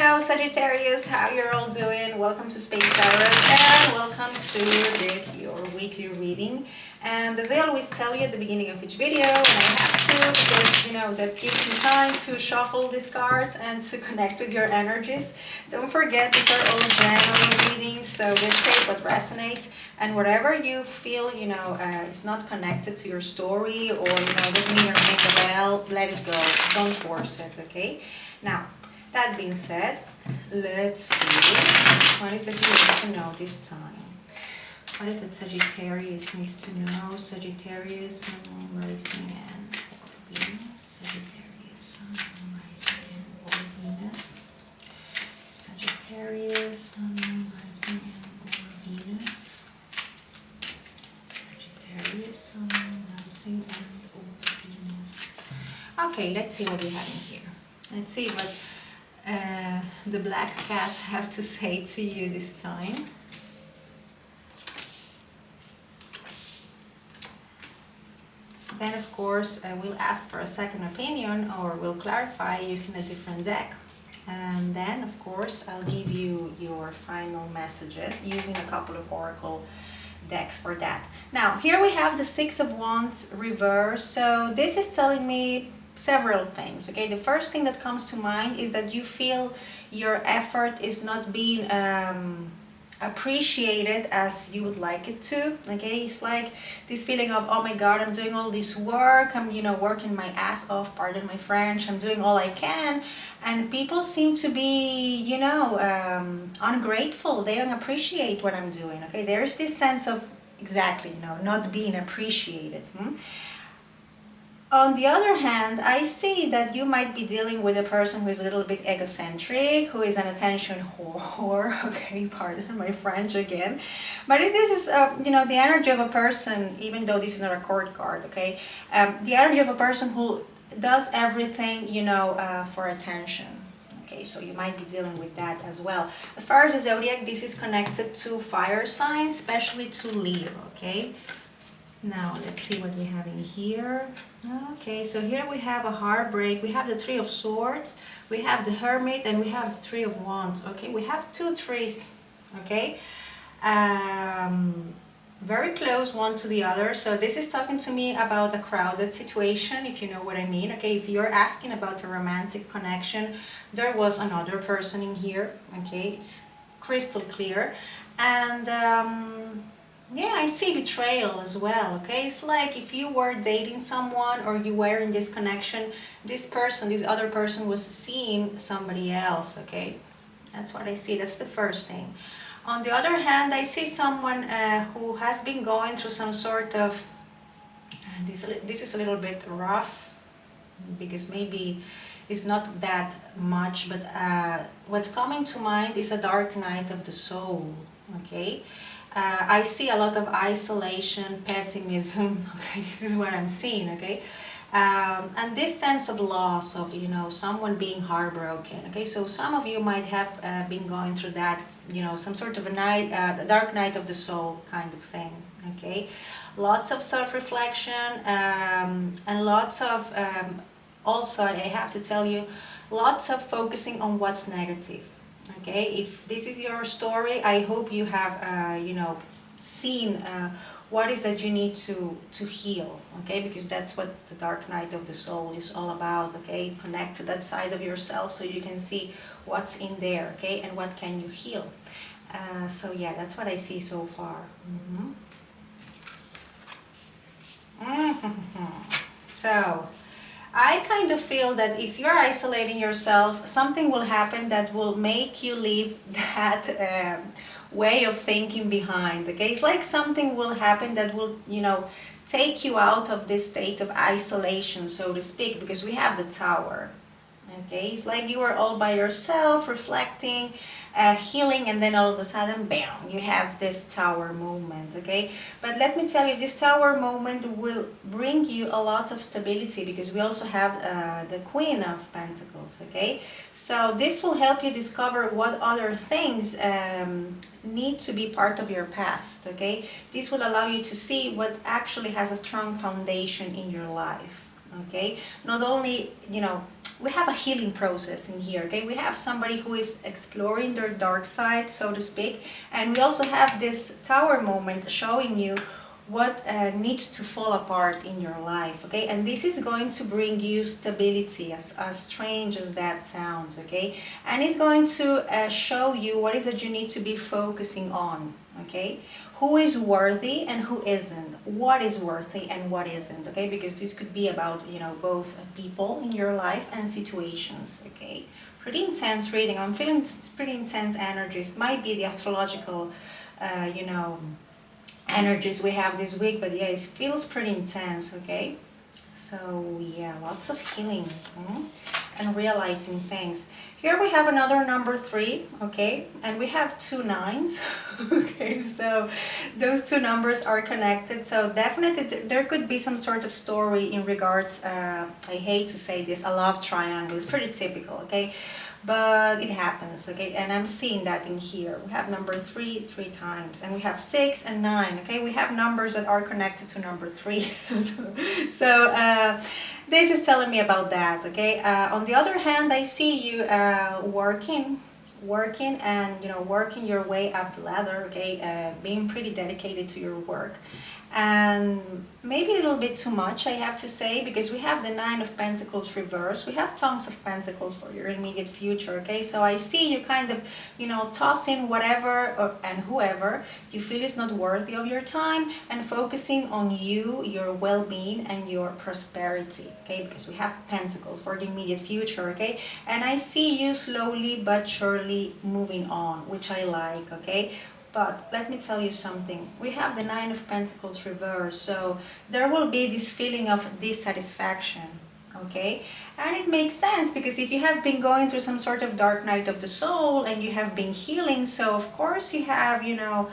Hello Sagittarius, how you're all doing? Welcome to Space Tarot and welcome to this, your weekly reading. And as I always tell you at the beginning of each video, and I have to because, that gives me time to shuffle these cards and to connect with your energies. Don't forget, these are all general readings, so just take what resonates. And whatever you feel, is not connected to your story or, doesn't mean you're ring a bell, let it go. Don't force it, okay? Now, that being said, let's see. What is it you need to know this time? What is it Sagittarius needs to know? Sagittarius, Sun, Moon, Rising, and Venus. Sagittarius, Sun, Moon, Rising, and Venus. Sagittarius, Sun, Moon, Rising, and Venus. Sagittarius, Sun, Moon, Rising, and Venus. Okay, let's see what we have in here. Let's see what the black cats have to say to you this time. Then of course we'll ask for a second opinion or we'll clarify using a different deck. And then of course I'll give you your final messages using a couple of oracle decks for that. Now here we have the Six of Wands reverse. So this is telling me several things. Okay, the first thing that comes to mind is that you feel your effort is not being appreciated as you would like it to. Okay, it's like this feeling of, oh my god, I'm doing all this work, I'm working my ass off, pardon my French, I'm doing all I can, and people seem to be ungrateful. They don't appreciate what I'm doing. Okay, there's this sense of exactly not being appreciated. On the other hand, I see that you might be dealing with a person who is a little bit egocentric, who is an attention whore. Okay, pardon my French again. But this is, the energy of a person, even though this is not a court card, okay? The energy of a person who does everything, for attention. Okay, so you might be dealing with that as well. As far as the zodiac, this is connected to fire signs, especially to Leo, okay? Now, let's see what we have in here. Okay, so here we have a heartbreak. We have the Three of Swords, we have the Hermit, and we have the Three of Wands. Okay, we have two trees, okay? Very close one to the other. So this is talking to me about a crowded situation, if you know what I mean. Okay, if you're asking about a romantic connection, there was another person in here. Okay, it's crystal clear. And yeah, I see betrayal as well. Okay, it's like if you were dating someone or you were in this connection, this other person was seeing somebody else. Okay, that's what I see. That's the first thing. On the other hand, I see someone who has been going through some sort of this is a little bit rough because maybe it's not that much, but what's coming to mind is a dark night of the soul. Okay, I see a lot of isolation, pessimism. Okay, this is what I'm seeing. Okay, and this sense of loss of someone being heartbroken. Okay, so some of you might have been going through that, some sort of a dark night of the soul kind of thing. Okay, lots of self-reflection and lots of also, I have to tell you, lots of focusing on what's negative. Okay, if this is your story, I hope you have seen what is that you need to heal. Okay, because that's what the dark night of the soul is all about. Okay, connect to that side of yourself so you can see what's in there. Okay, and what can you heal. So yeah, that's what I see so far. So I kind of feel that if you're isolating yourself, something will happen that will make you leave that way of thinking behind. Okay, it's like something will happen that will, take you out of this state of isolation, so to speak, because we have the Tower. Okay, it's like you are all by yourself, reflecting, healing, and then all of a sudden, bam, you have this Tower moment. Okay, but let me tell you, this Tower moment will bring you a lot of stability because we also have the Queen of Pentacles. Okay, so this will help you discover what other things need to be part of your past. Okay, this will allow you to see what actually has a strong foundation in your life. okay? Not only, you know, we have a healing process in here, okay? We have somebody who is exploring their dark side, so to speak, and we also have this tower moment showing you what needs to fall apart in your life, okay? And this is going to bring you stability, as strange as that sounds, okay? And it's going to show you what is that you need to be focusing on, okay? Who is worthy and who isn't, what is worthy and what isn't, okay? Because this could be about, you know, both people in your life and situations, okay? Pretty intense reading. I'm feeling pretty intense energies. Might be the astrological, you know, energies we have this week, but yeah, it feels pretty intense, okay? So yeah, lots of healing and realizing things. Here we have another number 3, okay, and we have 2 9s. Okay, so those 2 numbers are connected, so definitely there could be some sort of story in regards, I hate to say this, a love triangle. It's pretty typical, okay, but it happens, okay, and I'm seeing that in here. We have number 3 times, and we have 6 and 9, okay. We have numbers that are connected to number 3. So this is telling me about that, okay. On the other hand, I see you working and, you know, working your way up the ladder, okay, being pretty dedicated to your work, and maybe a little bit too much, I have to say, because we have the 9 of Pentacles reverse, we have Tongues of Pentacles for your immediate future, okay. So I see you kind of, you know, tossing whatever and whoever you feel is not worthy of your time, and focusing on you, your well-being and your prosperity, okay, because we have Pentacles for the immediate future, okay. And I see you slowly but surely moving on, which I like, okay. But let me tell you something. We have the 9 of Pentacles reversed, so there will be this feeling of dissatisfaction, okay? And it makes sense, because if you have been going through some sort of dark night of the soul and you have been healing, so of course you have, you know,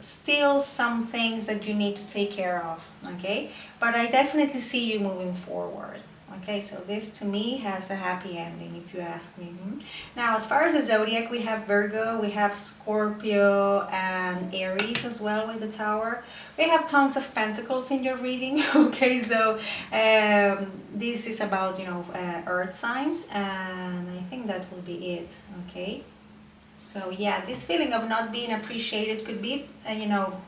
still some things that you need to take care of, okay? But I definitely see you moving forward. Okay, so this to me has a happy ending, if you ask me. Now, as far as the zodiac, we have Virgo, we have Scorpio, and Aries as well with the Tower. We have Tongues of Pentacles in your reading. Okay, so this is about, you know, earth signs, and I think that will be it. Okay, so yeah, this feeling of not being appreciated could be, you know,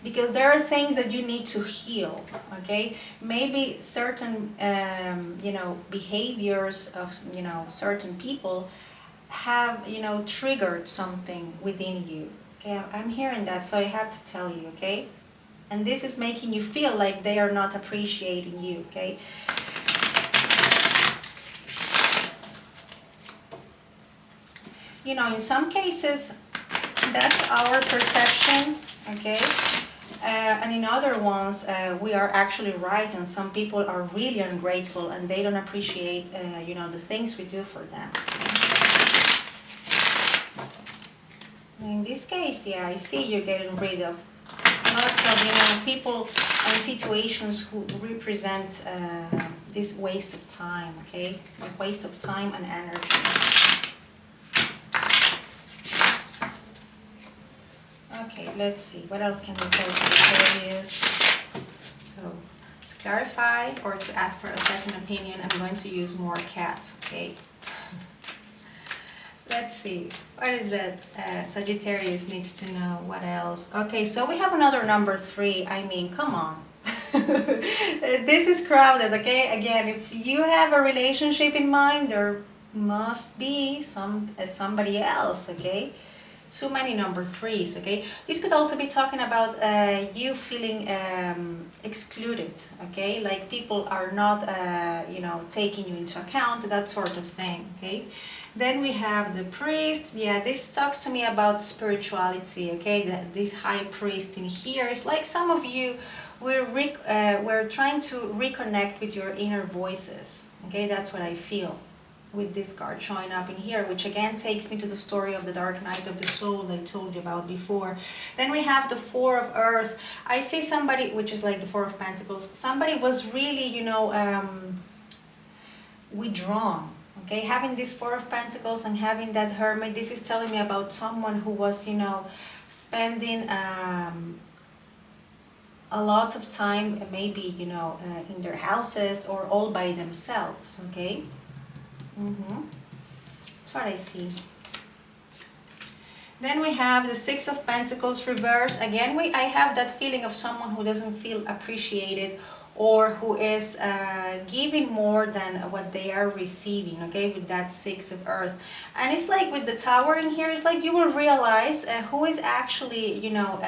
because there are things that you need to heal, okay. Maybe certain you know, behaviors of, you know, certain people have, you know, triggered something within you, okay. I'm hearing that, so I have to tell you, okay. And this is making you feel like they are not appreciating you, okay. You know, in some cases that's our perception, okay. And in other ones, we are actually right, and some people are really ungrateful and they don't appreciate, you know, the things we do for them. In this case, yeah, I see you getting rid of lots of, you know, people and situations who represent this waste of time, okay? A waste of time and energy. Okay, let's see. What else can we tell Sagittarius? So, to clarify or to ask for a second opinion, I'm going to use more cats, okay? Let's see. What is that Sagittarius needs to know? What else? Okay, so we have another number 3. I mean, come on. This is crowded, okay? Again, if you have a relationship in mind, there must be somebody else, okay? Too many number 3s, okay? This could also be talking about you feeling excluded, okay? Like people are not, you know, taking you into account, that sort of thing, okay? Then we have the priest. Yeah, this talks to me about spirituality, okay? This high priest in here is like some of you, we're trying to reconnect with your inner voices, okay? That's what I feel with this card showing up in here, which again takes me to the story of the dark night of the soul I told you about before. Then we have the 4 of earth. I see somebody, which is like the 4 of pentacles, somebody was really, you know, withdrawn, okay. Having this 4 of pentacles and having that hermit, this is telling me about someone who was, you know, spending a lot of time, maybe, you know, in their houses or all by themselves, okay? That's what I see. Then we have the Six of Pentacles reverse. Again, I have that feeling of someone who doesn't feel appreciated, or who is giving more than what they are receiving, okay, with that Six of Earth. And it's like with the Tower in here, it's like you will realize who is actually, you know,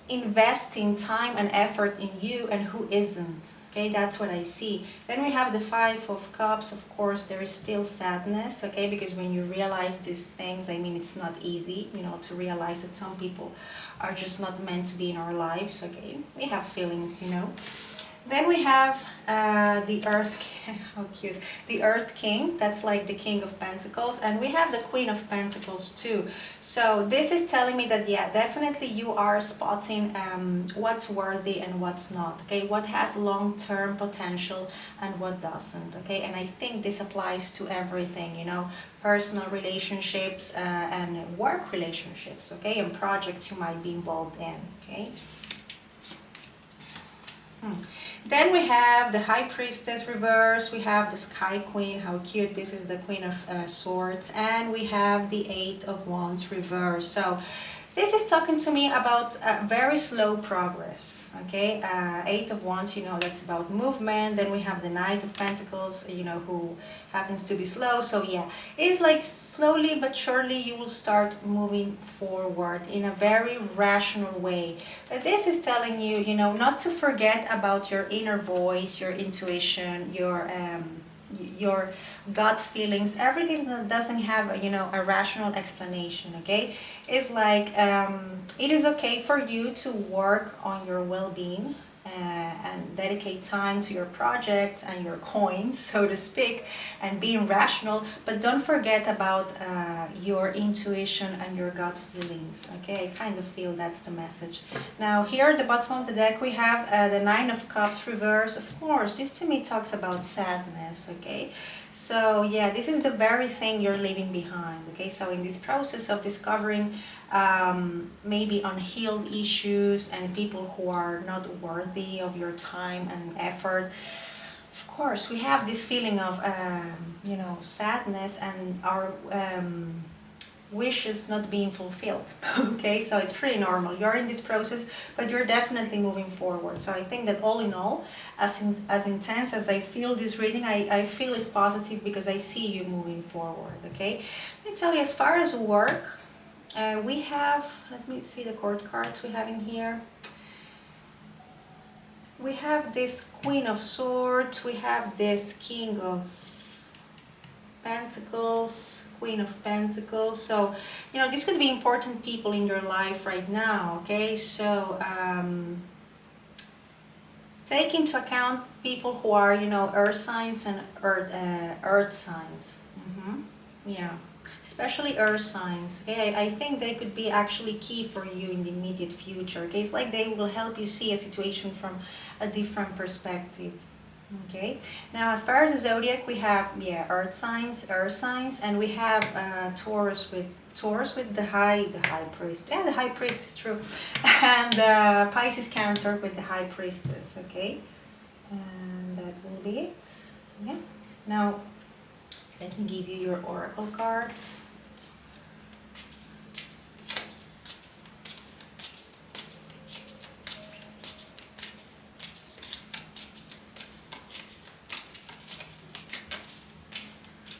investing time and effort in you and who isn't. Okay, that's what I see. Then we have the Five of Cups. Of course, there is still sadness, okay, because when you realize these things, I mean, it's not easy, you know, to realize that some people are just not meant to be in our lives, okay. We have feelings, you know. Then we have the Earth, how cute, the Earth King, that's like the King of Pentacles, and we have the Queen of Pentacles too. So this is telling me that, yeah, definitely you are spotting what's worthy and what's not, okay, what has long-term potential and what doesn't, okay. And I think this applies to everything, you know, personal relationships and work relationships, okay, and projects you might be involved in, okay. Then we have the High Priestess reverse, we have the Sky Queen, how cute, this is the Queen of Swords, and we have the Eight of Wands reverse. So this is talking to me about very slow progress, okay. Eight of Wands, you know, that's about movement. Then we have the Knight of Pentacles, you know, who happens to be slow. So yeah, it's like slowly but surely you will start moving forward in a very rational way. But this is telling you, you know, not to forget about your inner voice, your intuition, your gut feelings, everything that doesn't have, you know, a rational explanation, okay. It's like it is okay for you to work on your well-being and dedicate time to your project and your coins, so to speak, and being rational, but don't forget about your intuition and your gut feelings, okay. I kind of feel that's the message. Now here at the bottom of the deck we have the Nine of Cups reverse. Of course, this to me talks about sadness, okay. So yeah, this is the very thing you're leaving behind, okay. So in this process of discovering maybe unhealed issues and people who are not worthy of your time and effort, of course we have this feeling of you know, sadness and our wishes not being fulfilled. Okay, so it's pretty normal. You're in this process, but you're definitely moving forward. So I think that all in all, as intense as I feel this reading, I feel is positive because I see you moving forward. Okay, let me tell you, as far as work, we have, let me see the court cards we have in here. We have this Queen of Swords, we have this King of Pentacles, Queen of Pentacles. So, you know, this could be important people in your life right now, okay? So, take into account people who are, you know, earth signs and earth signs. Yeah, especially earth signs. Okay, I think they could be actually key for you in the immediate future. Okay, it's like they will help you see a situation from a different perspective. Okay, now as far as the zodiac, we have, yeah, earth signs, and we have Taurus with the high priest. Yeah, the high priest is true, and Pisces, Cancer with the high priestess. Okay, and that will be it. Yeah. Now let me give you your oracle cards.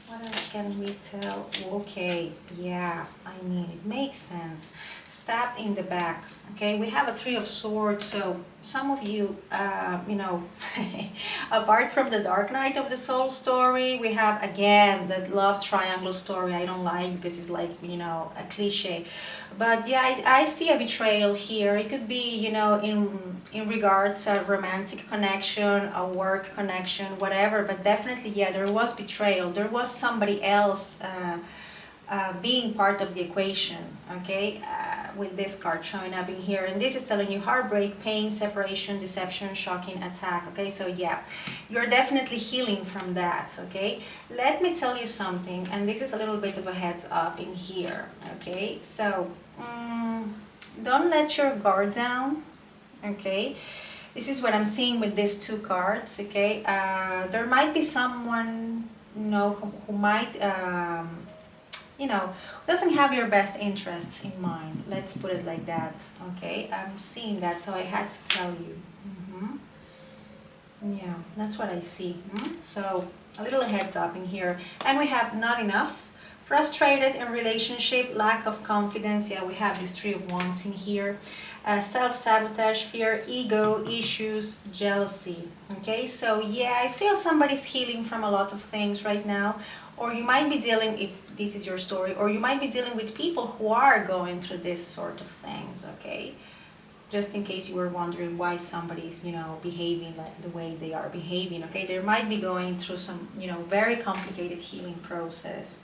What else can we tell? Okay, yeah, I mean, it makes sense. Stabbed in the back. Okay, we have a Three of Swords, so some of you, you know, apart from the Dark Night of the Soul story, we have again that love triangle story. I don't like because it's like, you know, a cliche. But yeah, I see a betrayal here. It could be, you know, in regards to a romantic connection, a work connection, whatever. But definitely, yeah, there was betrayal. There was somebody else being part of the equation, okay, with this card showing up in here. And this is telling you heartbreak, pain, separation, deception, shocking, attack, okay. So yeah, you're definitely healing from that, okay. Let me tell you something, and this is a little bit of a heads up in here, okay. So don't let your guard down, okay? This is what I'm seeing with these two cards, okay? There might be someone, who might, doesn't have your best interests in mind. Let's put it like that, okay? I'm seeing that, so I had to tell you. Yeah, that's what I see. So a little heads up in here. And we have not enough. Frustrated in relationship, lack of confidence. Yeah, we have these Three of Wands in here. Self-sabotage, fear, ego, issues, jealousy. Okay, so yeah, I feel somebody's healing from a lot of things right now. Or you might be dealing, if this is your story, or you might be dealing with people who are going through this sort of things, okay? Just in case you were wondering why somebody's, behaving like the way they are behaving, okay? They might be going through some, very complicated healing process.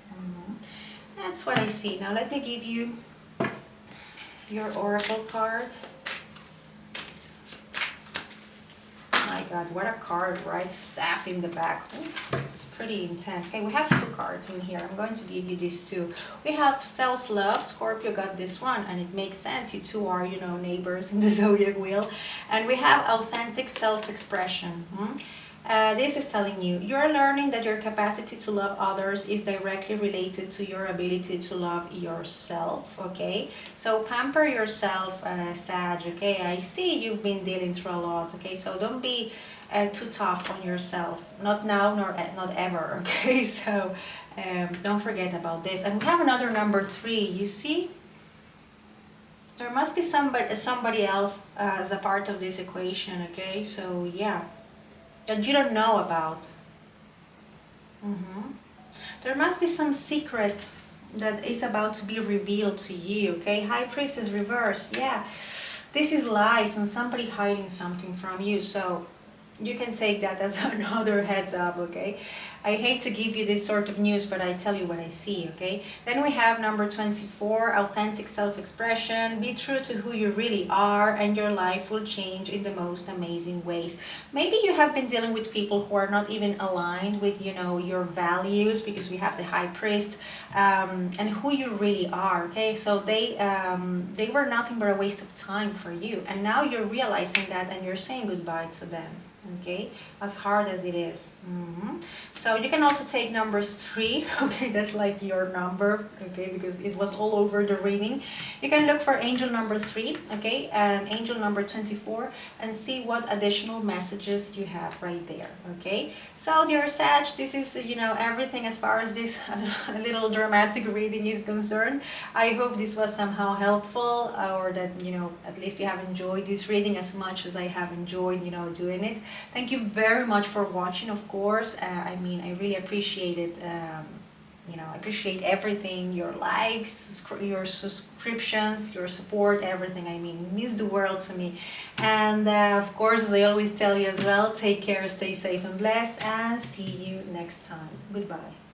That's what I see. Now let me give you your oracle card. My God, what a card, right? Stabbed in the back. Ooh, it's pretty intense. Okay, we have two cards in here. I'm going to give you these two. We have self-love. Scorpio got this one, and it makes sense. You two are, neighbors in the zodiac wheel. And we have authentic self-expression. This is telling you, you're learning that your capacity to love others is directly related to your ability to love yourself, okay? So pamper yourself, Sag, okay? I see you've been dealing through a lot, okay? So don't be too tough on yourself. Not now, nor not ever, okay? So don't forget about this. And we have another number 3, you see? There must be somebody else as a part of this equation, okay? So yeah, that you don't know about. There must be some secret that is about to be revealed to you, okay? High Priestess reverse, yeah. This is lies and somebody hiding something from you, so you can take that as another heads up, okay? I hate to give you this sort of news, but I tell you what I see, okay? Then we have number 24, authentic self-expression. Be true to who you really are, and your life will change in the most amazing ways. Maybe you have been dealing with people who are not even aligned with, your values, because we have the High Priest, and who you really are, okay? So they were nothing but a waste of time for you, and now you're realizing that, and you're saying goodbye to them. Okay, as hard as it is. So you can also take number 3, okay, that's like your number, okay, because it was all over the reading. You can look for angel number 3, okay, and angel number 24, and see what additional messages you have right there, okay. So dear Sag, this is, everything as far as this little dramatic reading is concerned. I hope this was somehow helpful, or that, at least you have enjoyed this reading as much as I have enjoyed, doing it. Thank you very much for watching, of course. I really appreciate it. I appreciate everything, your likes, your subscriptions, your support, everything. It means the world to me. And of course, as I always tell you as well, take care, stay safe and blessed, and see you next time. Goodbye.